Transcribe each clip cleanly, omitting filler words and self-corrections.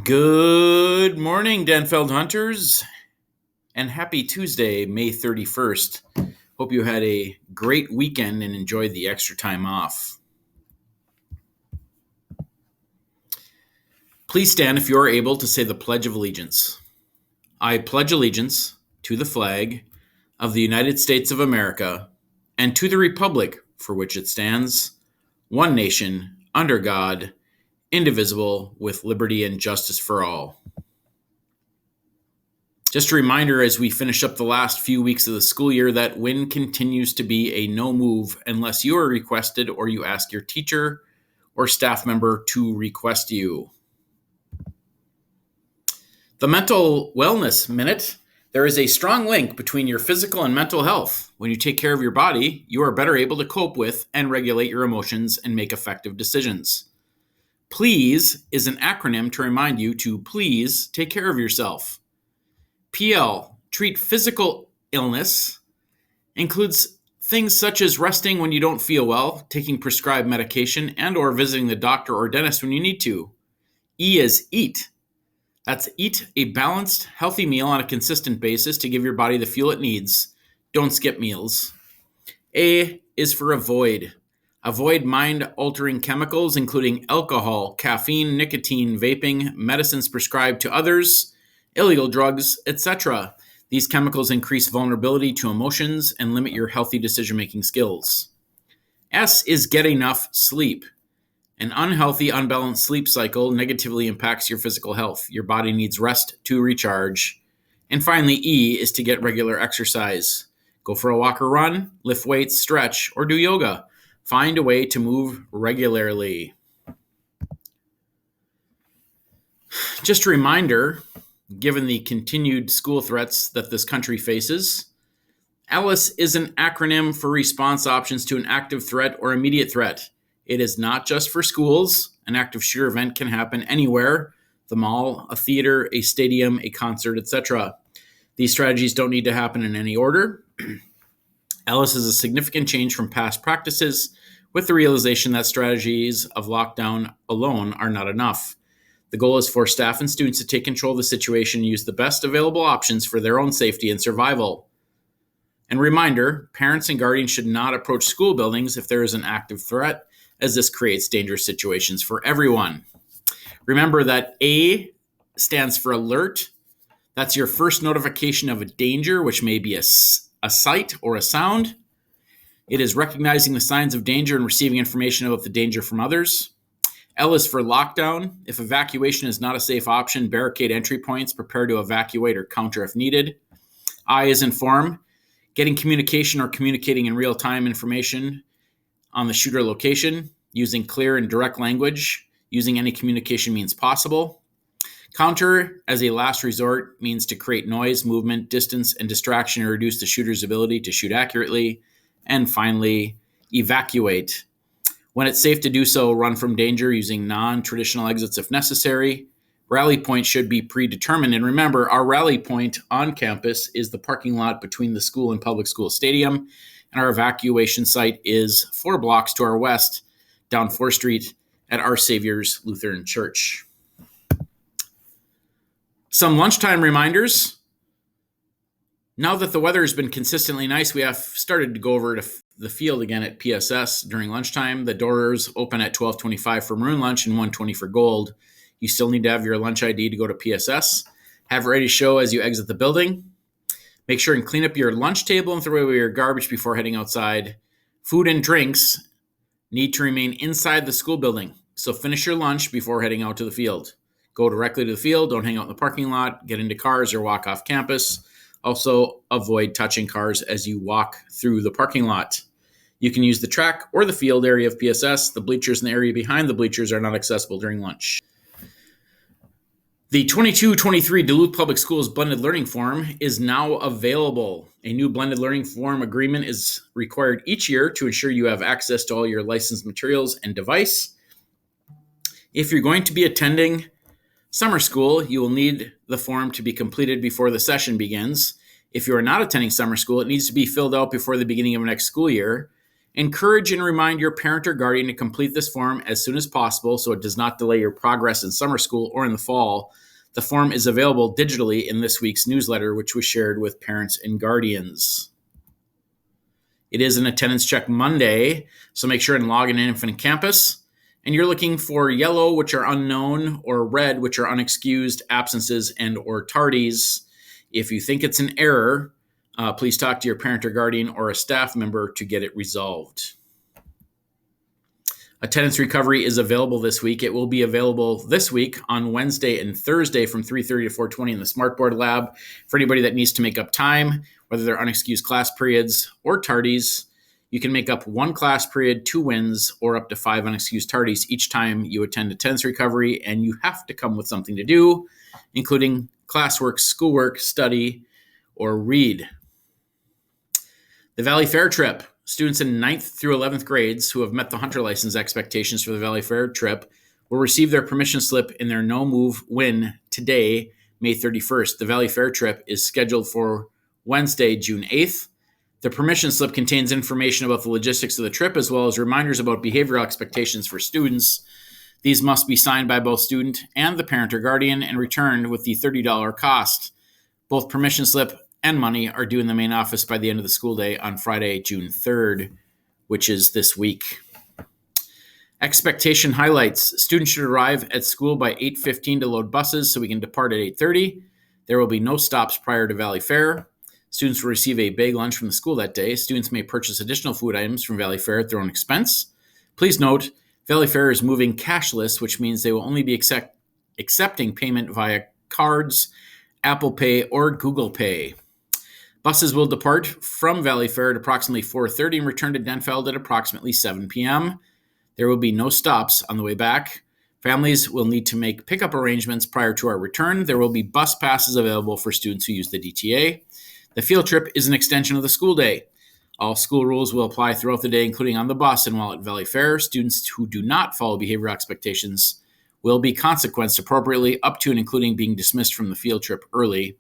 Good morning, Denfeld hunters, and happy Tuesday, May 31st. Hope you had a great weekend and enjoyed the extra time off. Please stand if you are able to say the Pledge of Allegiance. I pledge allegiance to the flag of the United States of America and to the republic for which it stands, one nation, under God, indivisible, with liberty and justice for all. Just a reminder as we finish up the last few weeks of the school year that WIN continues to be a no move unless you are requested or you ask your teacher or staff member to request you. The Mental Wellness Minute. There is a strong link between your physical and mental health. When you take care of your body, you are better able to cope with and regulate your emotions and make effective decisions. PLEASE is an acronym to remind you to please take care of yourself. PL, treat physical illness, includes things such as resting when you don't feel well, taking prescribed medication, and or visiting the doctor or dentist when you need to. E is eat. That's eat a balanced, healthy meal on a consistent basis to give your body the fuel it needs. Don't skip meals. A is for avoid. Avoid mind-altering chemicals, including alcohol, caffeine, nicotine, vaping, medicines prescribed to others, illegal drugs, etc. These chemicals increase vulnerability to emotions and limit your healthy decision-making skills. S is get enough sleep. An unhealthy, unbalanced sleep cycle negatively impacts your physical health. Your body needs rest to recharge. And finally, E is to get regular exercise. Go for a walk or run, lift weights, stretch, or do yoga. Find a way to move regularly. Just a reminder, given the continued school threats that this country faces, ALICE is an acronym for response options to an active threat or immediate threat. It is not just for schools. An active shooter event can happen anywhere: the mall, a theater, a stadium, a concert, etc. These strategies don't need to happen in any order. ALICE is a significant change from past practices, with the realization that strategies of lockdown alone are not enough. The goal is for staff and students to take control of the situation and use the best available options for their own safety and survival. And reminder, parents and guardians should not approach school buildings if there is an active threat, as this creates dangerous situations for everyone. Remember that A stands for alert. That's your first notification of a danger, which may be a sight or a sound. It is recognizing the signs of danger and receiving information about the danger from others. L is for lockdown. If evacuation is not a safe option, barricade entry points, prepare to evacuate or counter if needed. I is inform. Getting communication or communicating in real-time information on the shooter location, using clear and direct language, using any communication means possible. Counter, as a last resort, means to create noise, movement, distance, and distraction to reduce the shooter's ability to shoot accurately. And finally, evacuate. When it's safe to do so, run from danger using non-traditional exits if necessary. Rally point should be predetermined. And remember, our rally point on campus is the parking lot between the school and public school stadium. And our evacuation site is 4 blocks to our west, down 4th Street at Our Savior's Lutheran Church. Some lunchtime reminders. Now that the weather has been consistently nice, we have started to go over to the field again at PSS during lunchtime. The doors open at 12:25 for maroon lunch and 1:20 for gold. You still need to have your lunch ID to go to PSS. Have it ready to show as you exit the building. Make sure and clean up your lunch table and throw away your garbage before heading outside. Food and drinks need to remain inside the school building, so finish your lunch before heading out to the field. Go directly to the field. Don't hang out in the parking lot, get into cars, or walk off campus. Also, avoid touching cars as you walk through the parking lot. You can use the track or the field area of PSS. The bleachers and the area behind the bleachers are not accessible during lunch. The 22-23 Duluth Public Schools Blended Learning Form is now available. A new Blended Learning Form agreement is required each year to ensure you have access to all your licensed materials and device. If you're going to be attending summer school, you will need the form to be completed before the session begins. If you are not attending summer school, it needs to be filled out before the beginning of next school year. Encourage and remind your parent or guardian to complete this form as soon as possible so it does not delay your progress in summer school or in the fall. The form is available digitally in this week's newsletter, which was shared with parents and guardians. It is an attendance check Monday, so make sure and log in Infinite Campus. And you're looking for yellow, which are unknown, or red, which are unexcused absences and or tardies. If you think it's an error, please talk to your parent or guardian or a staff member to get it resolved. Attendance recovery is available this week. It will be available this week on Wednesday and Thursday from 3:30 to 4:20 in the Smartboard Lab for anybody that needs to make up time, whether they're unexcused class periods or tardies. You can make up one class period, 2 wins, or up to 5 unexcused tardies each time you attend attendance recovery, and you have to come with something to do, including classwork, schoolwork, study, or read. The Valley Fair trip. Students in 9th through 11th grades who have met the hunter license expectations for the Valley Fair trip will receive their permission slip in their no-move win today, May 31st. The Valley Fair trip is scheduled for Wednesday, June 8th. The permission slip contains information about the logistics of the trip as well as reminders about behavioral expectations for students. These must be signed by both student and the parent or guardian and returned with the $30 cost. Both permission slip and money are due in the main office by the end of the school day on Friday, June 3rd, which is this week. Expectation highlights. Students should arrive at school by 8:15 to load buses so we can depart at 8:30. There will be no stops prior to Valley Fair. Students will receive a bag lunch from the school that day. Students may purchase additional food items from Valley Fair at their own expense. Please note, Valley Fair is moving cashless, which means they will only be accepting payment via cards, Apple Pay, or Google Pay. Buses will depart from Valley Fair at approximately 4:30 and return to Denfeld at approximately 7 p.m. There will be no stops on the way back. Families will need to make pickup arrangements prior to our return. There will be bus passes available for students who use the DTA. The field trip is an extension of the school day. All school rules will apply throughout the day, including on the bus and while at Valley Fair. Students who do not follow behavioral expectations will be consequenced appropriately, up to and including being dismissed from the field trip early.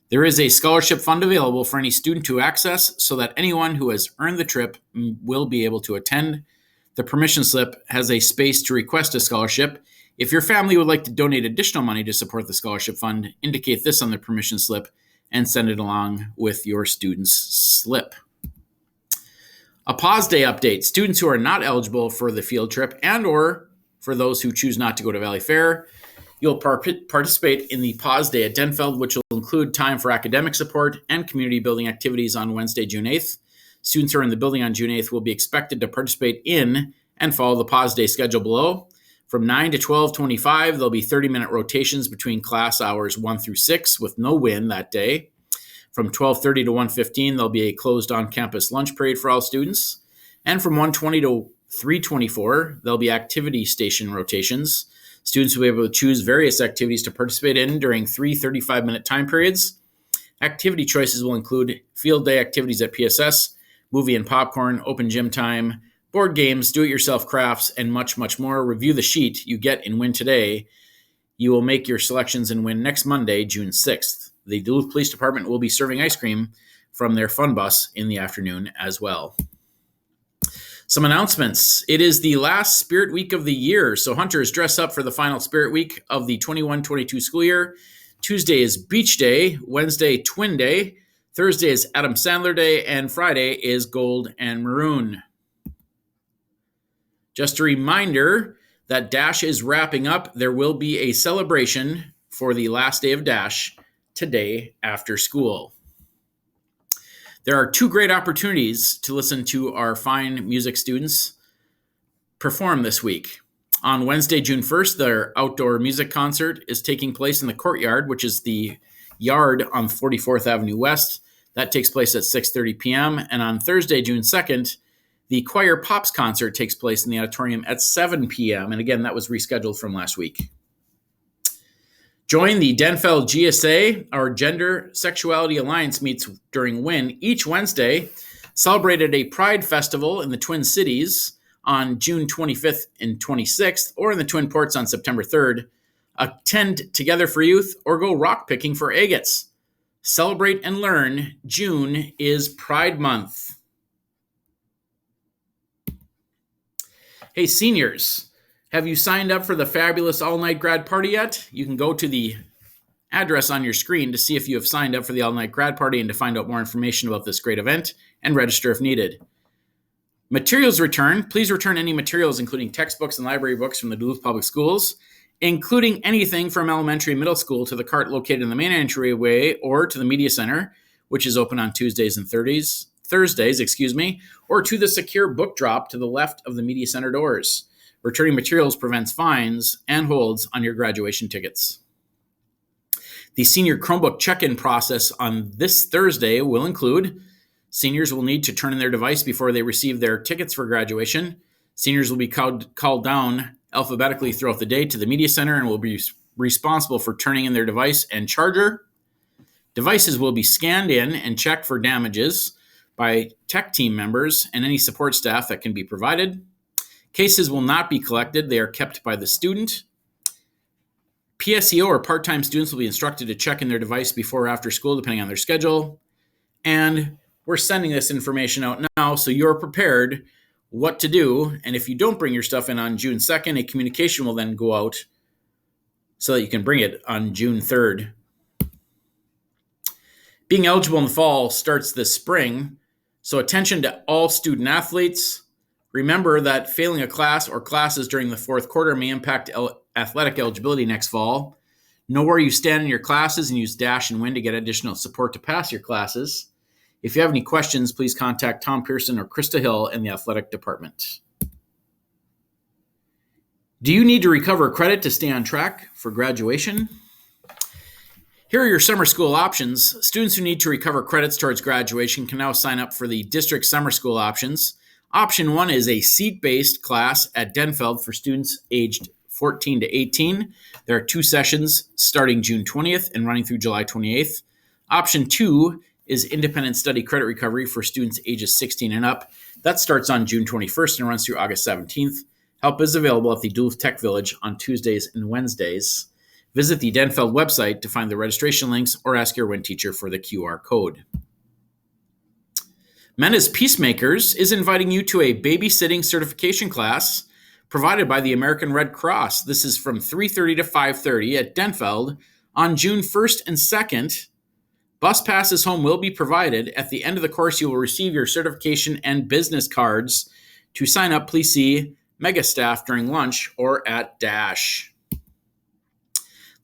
There is a scholarship fund available for any student to access so that anyone who has earned the trip will be able to attend. The permission slip has a space to request a scholarship. If your family would like to donate additional money to support the scholarship fund, indicate this on the permission slip and send it along with your student's slip. A pause day update. Students who are not eligible for the field trip and or for those who choose not to go to Valley Fair, you'll participate in the pause day at Denfeld, which will include time for academic support and community building activities on Wednesday, June 8th. Students who are in the building on June 8th will be expected to participate in and follow the pause day schedule below. From 9 to 12:25, there'll be 30-minute rotations between class hours 1 through 6 with no win that day. From 12:30 to 1:15, there'll be a closed on-campus lunch period for all students. And from 1:20 to 3:24, there'll be activity station rotations. Students will be able to choose various activities to participate in during 3 35-minute time periods. Activity choices will include field day activities at PSS, movie and popcorn, open gym time, board games, do-it-yourself crafts, and much, much more. Review the sheet you get in Win today. You will make your selections in Win next Monday, June 6th. The Duluth Police Department will be serving ice cream from their fun bus in the afternoon as well. Some announcements. It is the last Spirit Week of the year, so hunters, dress up for the final Spirit Week of the 21-22 school year. Tuesday is Beach Day, Wednesday Twin Day, Thursday is Adam Sandler Day, and Friday is Gold and Maroon. Just a reminder that Dash is wrapping up. There will be a celebration for the last day of Dash today after school. There are 2 great opportunities to listen to our fine music students perform this week. On Wednesday, June 1st, their outdoor music concert is taking place in the courtyard, which is the yard on 44th Avenue West. That takes place at 6:30 p.m. And on Thursday, June 2nd, the Choir Pops concert takes place in the auditorium at 7 p.m. And again, that was rescheduled from last week. Join the Denfeld GSA. Our Gender Sexuality Alliance meets during WIN each Wednesday. Celebrate at a Pride Festival in the Twin Cities on June 25th and 26th, or in the Twin Ports on September 3rd. Attend Together for Youth or go rock picking for agates. Celebrate and learn. June is Pride Month. Hey, seniors, have you signed up for the fabulous all-night grad party yet? You can go to the address on your screen to see if you have signed up for the all-night grad party and to find out more information about this great event and register if needed. Materials return. Please return any materials, including textbooks and library books from the Duluth Public Schools, including anything from elementary and middle school, to the cart located in the main entryway or to the media center, which is open on Tuesdays and Thursdays, or to the secure book drop to the left of the media center doors. Returning materials prevents fines and holds on your graduation tickets. The senior Chromebook check-in process on this Thursday will include: seniors will need to turn in their device before they receive their tickets for graduation. Seniors will be called down alphabetically throughout the day to the media center and will be responsible for turning in their device and charger. Devices will be scanned in and checked for damages by tech team members and any support staff that can be provided. Cases will not be collected. They are kept by the student. PSEO or part-time students will be instructed to check in their device before or after school, depending on their schedule. And we're sending this information out now so you're prepared what to do. And if you don't bring your stuff in on June 2nd, a communication will then go out so that you can bring it on June 3rd. Being eligible in the fall starts this spring, so attention to all student athletes. Remember that failing a class or classes during the fourth quarter may impact athletic eligibility next fall. Know where you stand in your classes and use Dash and Win to get additional support to pass your classes. If you have any questions, please contact Tom Pearson or Krista Hill in the athletic department. Do you need to recover credit to stay on track for graduation? Here are your summer school options. Students who need to recover credits towards graduation can now sign up for the district summer school options. Option 1 is a seat-based class at Denfeld for students aged 14 to 18. There are 2 sessions starting June 20th and running through July 28th. Option 2 is independent study credit recovery for students ages 16 and up. That starts on June 21st and runs through August 17th. Help is available at the Duluth Tech Village on Tuesdays and Wednesdays. Visit the Denfeld website to find the registration links or ask your WIN teacher for the QR code. Men as Peacemakers is inviting you to a babysitting certification class provided by the American Red Cross. This is from 3:30 to 5:30 at Denfeld on June 1st and 2nd. Bus passes home will be provided. At the end of the course, you will receive your certification and business cards. To sign up, please see Mega Staff during lunch or at Dash.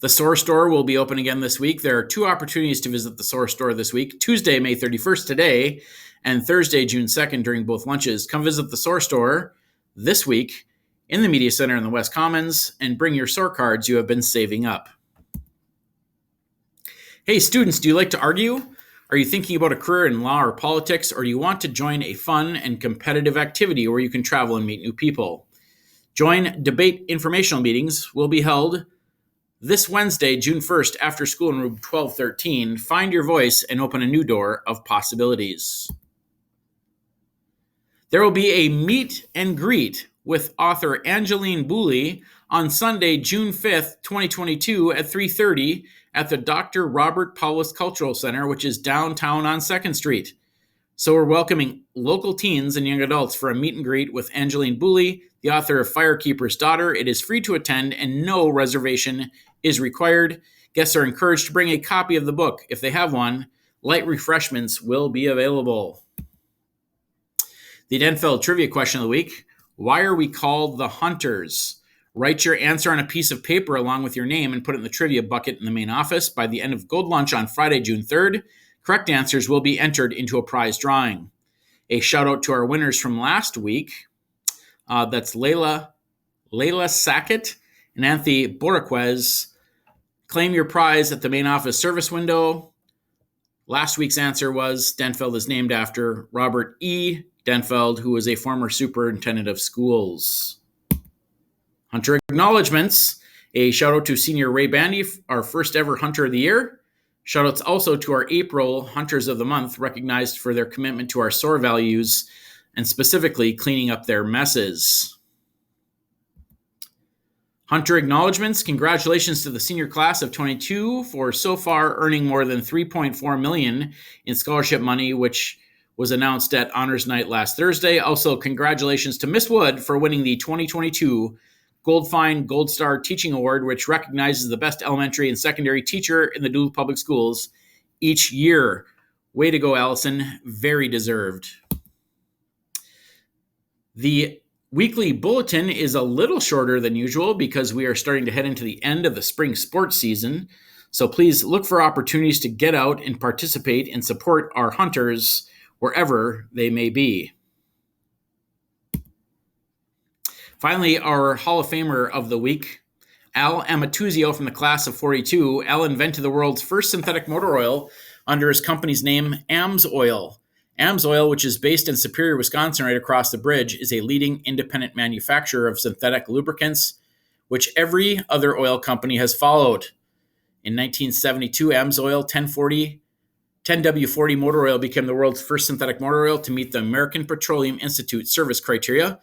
The Source Store will be open again this week. There are 2 opportunities to visit the Source Store this week: Tuesday, May 31st today, and Thursday, June 2nd during both lunches. Come visit the Source Store this week in the Media Center in the West Commons and bring your SOAR cards you have been saving up. Hey students, do you like to argue? Are you thinking about a career in law or politics, or do you want to join a fun and competitive activity where you can travel and meet new people? Join debate informational meetings will be held this Wednesday, June 1st, after school in room 1213. Find your voice and open a new door of possibilities. There will be a meet and greet with author Angeline Booley on Sunday, June 5th, 2022 at 3:30 at the Dr. Robert Paulus Cultural Center, which is downtown on 2nd Street. So we're welcoming local teens and young adults for a meet and greet with Angeline Booley, the author of Firekeeper's Daughter. It is free to attend and no reservation is required. Guests are encouraged to bring a copy of the book if they have one. Light refreshments will be available. The Denfeld Trivia Question of the Week: why are we called the Hunters? Write your answer on a piece of paper along with your name and put it in the trivia bucket in the main office. By the end of Gold Lunch on Friday, June 3rd, correct answers will be entered into a prize drawing. A shout out to our winners from last week. That's Layla Sackett and Anthony Boriquez. Claim your prize at the main office service window. Last week's answer was Denfeld is named after Robert E. Denfeld, who was a former superintendent of schools. Hunter acknowledgements. A shout out to Senior Ray Bandy, our first ever Hunter of the Year. Shout outs also to our April Hunters of the Month, recognized for their commitment to our SOAR values and specifically cleaning up their messes. Hunter acknowledgements. Congratulations to the senior class of 22 for so far earning more than $3.4 million in scholarship money, which was announced at Honors Night last Thursday. Also, congratulations to Miss Wood for winning the 2022 Goldfine Gold Star Teaching Award, which recognizes the best elementary and secondary teacher in the Duluth Public Schools each year. Way to go, Allison. Very deserved. The weekly bulletin is a little shorter than usual because we are starting to head into the end of the spring sports season. So please look for opportunities to get out and participate and support our hunters wherever they may be. Finally, our Hall of Famer of the week, Al Amatuzio from the class of 42. Al invented the world's first synthetic motor oil under his company's name, AMSOIL. AMSOIL, which is based in Superior, Wisconsin, right across the bridge, is a leading independent manufacturer of synthetic lubricants, which every other oil company has followed. In 1972, AMSOIL 10W40 motor oil became the world's first synthetic motor oil to meet the American Petroleum Institute service criteria.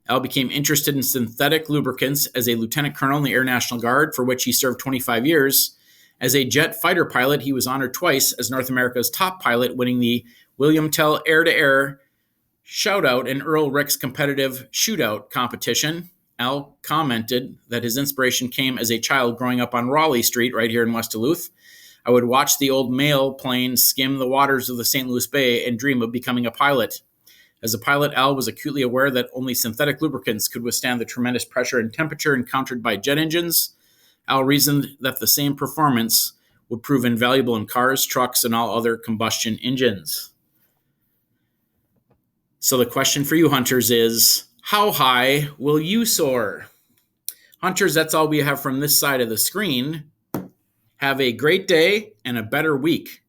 Al became interested in synthetic lubricants as a lieutenant colonel in the Air National Guard, for which he served 25 years. As a jet fighter pilot, he was honored twice as North America's top pilot, winning the William Tell Air-to-Air Shoutout and Earl Rick's competitive shootout competition. Al commented that his inspiration came as a child growing up on Raleigh Street right here in West Duluth. I would watch the old mail plane skim the waters of the St. Louis Bay and dream of becoming a pilot. As a pilot, Al was acutely aware that only synthetic lubricants could withstand the tremendous pressure and temperature encountered by jet engines. Al reasoned that the same performance would prove invaluable in cars, trucks, and all other combustion engines. So the question for you hunters is, how high will you soar? Hunters, that's all we have from this side of the screen. Have a great day and a better week.